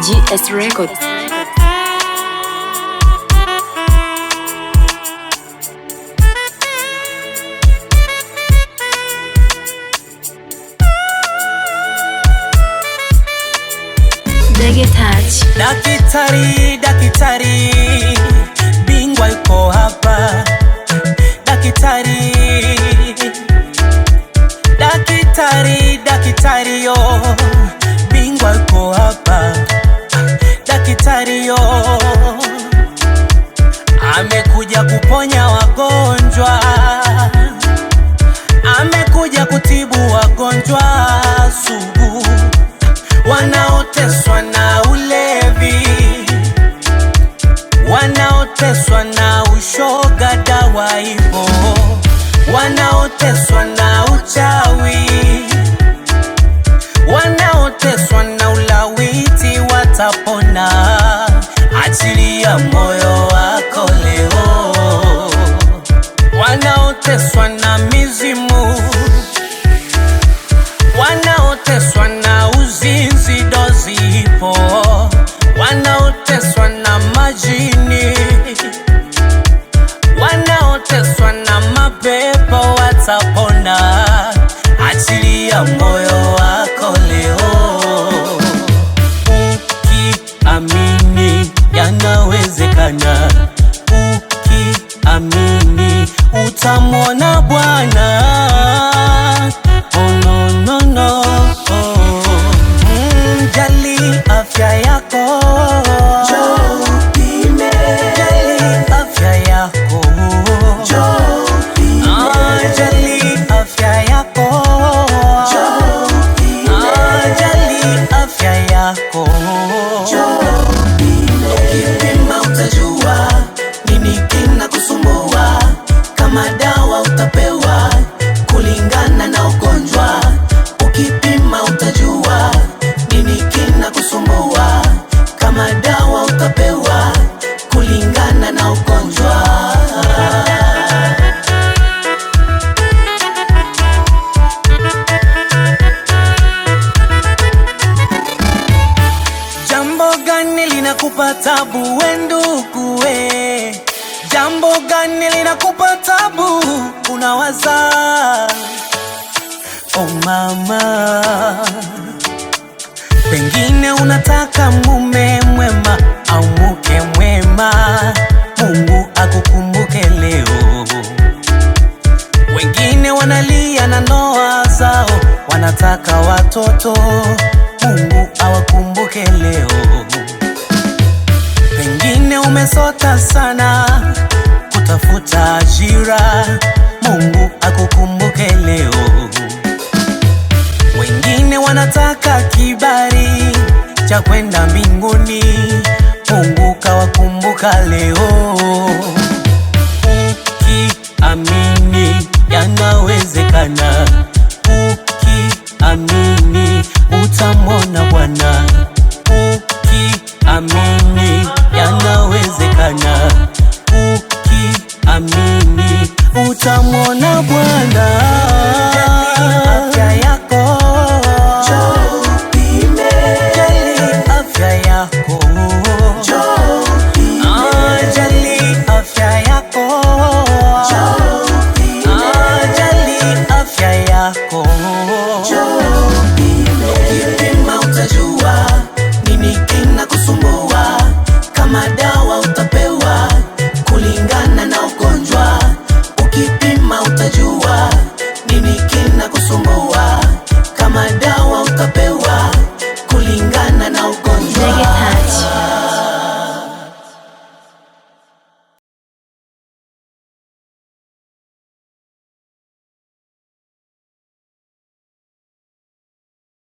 GS Records. Dakitari, bingwa yuko hapa. Dakitari yo, bingwa yuko hapa. Dakitari yo, amekuja kuponya wagonjwa, amekuja kutibu wagonjwa sugu, wanaoteswa na ulevi, wanaoteswa na ushoga, dawa ipo, wanaoteswa na uchawi, wanaoteswa na ulawiti watapona. Achilia moyo wako leo. Wanaoteswa na mizimu, wanaoteswa na uzinzi, dozi ipo, wanaoteswa na majini, wanaoteswa na mapepo watapona. Achilia moyo wako leo. Ukiamini yanawezekana, ukiamini utamwona Bwana. Oh no no no, jali afya yako, jopime. Jali afya yako, jopime. Jali afya yako, jopime. Jali afya yako, jopime. Ukipima utajua nini kinakusumbua, kama dawa utapewa kulingana na ugonjwa. Ukipima utajua nini kinakusumbua, kama dawa utapewa kulingana na ugonjwa. Jambo gani linakupa tabu we ndugu we? Jambo gani linakupa tabu unawaza? Oh mama, pengine unataka mume mwema au mke mwema, Mungu akukumbuke leo. Wengine wanalia na ndoa zao, wanataka watoto, Mungu awakumbuke leo. Pengine umesota sana kutafuta ajira, Mungu akukumbuke leo. Wengine wanataka kibali cha kwenda mbinguni, Mungu kawakumbuka leo. Ukiamini yanawezekana, ukiamini utamwona Bwana. Ukiamini yanawezekana, ukiamini utamwona Bwana. Afya yako, jopime. Jali afya yako, jopime. Jali afya yako, jopime. Jali afya yako, jopime. Ukipima utajua nini kinakusumbua, kama dawa utapewa kulingana na ugonjwa. Ukipima utajua nini kinakusumbua, kama dawa utapewa